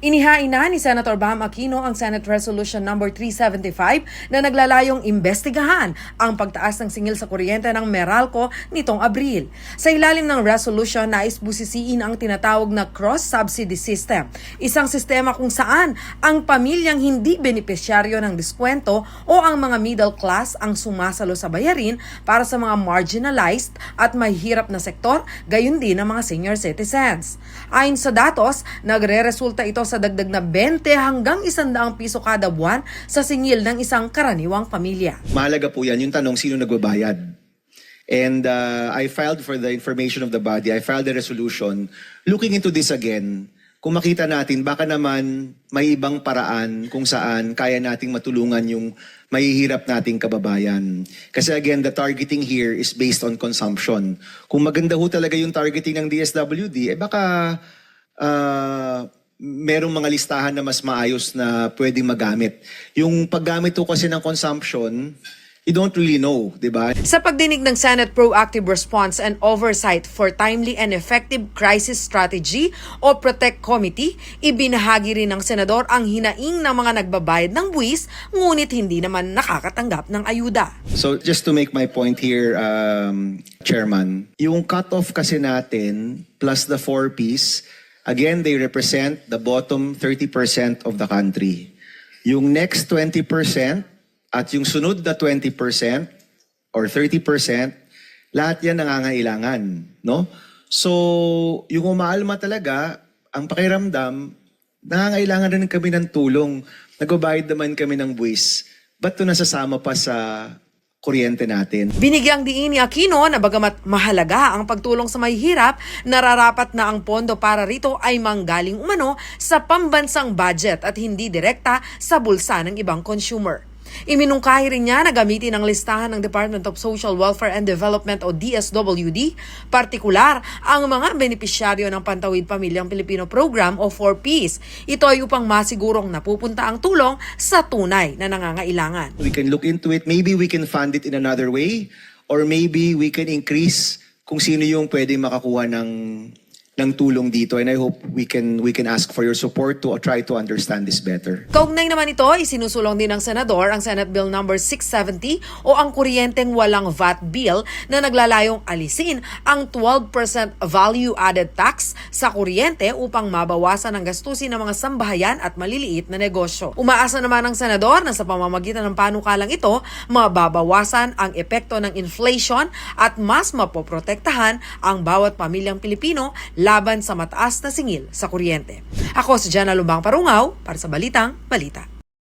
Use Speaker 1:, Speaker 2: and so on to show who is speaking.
Speaker 1: Inihain na ni Senator Bam Aquino ang Senate Resolution No. 375 na naglalayong imbestigahan ang pagtaas ng singil sa kuryente ng Meralco nitong Abril. Sa ilalim ng resolution, nais busisiin ang tinatawag na cross-subsidy system, isang sistema kung saan ang pamilyang hindi benepisyaryo ng diskwento o ang mga middle class ang sumasalo sa bayarin para sa mga marginalized at mahihirap na sektor, gayon din ang mga senior citizens. Ayon sa datos, nagre-resulta ito sa dagdag na 20 hanggang 100 piso kada buwan sa singil ng isang karaniwang pamilya.
Speaker 2: Mahalaga po yan, yung tanong sino nagbabayad. And I filed for the information of the body, I filed a resolution looking into this again. Kung makita natin, baka naman may ibang paraan kung saan kaya nating matulungan yung mahihirap nating kababayan. Kasi again, the targeting here is based on consumption. Kung maganda ho talaga yung targeting ng DSWD, baka merong mga listahan na mas maayos na pwedeng magamit. Yung paggamit ko kasi ng consumption, you don't really know, di ba?
Speaker 1: Sa pagdinig ng Senate Proactive Response and Oversight for Timely and Effective Crisis Strategy o PROTECT Committee, ibinahagi rin ng senador ang hinaing ng mga nagbabayad ng buwis ngunit hindi naman nakakatanggap ng ayuda.
Speaker 2: So just to make my point here, Chairman, yung cut-off kasi natin plus the 4Ps, again, they represent the bottom 30% of the country. Yung next 20% at yung sunod na 20% or 30%, lahat yan nangangailangan, no? So, yung umaalma talaga, ang pakiramdam, nangangailangan rin kami ng tulong. Nagbabayad naman kami ng buwis. Ba't ito nasasama pa sa kuryente natin?
Speaker 1: Binigyang diin ni Aquino na bagamat mahalaga ang pagtulong sa mahihirap, nararapat na ang pondo para rito ay manggaling umano sa pambansang budget at hindi direkta sa bulsa ng ibang consumer. Iminungkahi rin niya na gamitin ang listahan ng Department of Social Welfare and Development o DSWD, partikular ang mga benepisyaryo ng Pantawid Pamilyang Pilipino Program o 4Ps. Ito ay upang masigurong napupunta ang tulong sa tunay na nangangailangan.
Speaker 2: We can look into it. Maybe we can fund it in another way or maybe we can increase kung sino yung pwede makakuha ng tulong dito, and I hope we can ask for your support to try to understand this better.
Speaker 1: Kaugnay naman ito, isinusulong din ng senador ang Senate Bill No. 670 o ang kuryenteng walang VAT bill na naglalayong alisin ang 12% value-added tax sa kuryente upang mabawasan ang gastusin ng mga sambahayan at maliliit na negosyo. Umaasa naman ng senador na sa pamamagitan ng panukalang ito, mababawasan ang epekto ng inflation at mas mapoprotektahan ang bawat pamilyang Pilipino laban sa mataas na singil sa kuryente. Ako si Jana Lumbang Parungaw para sa Balitang Balita.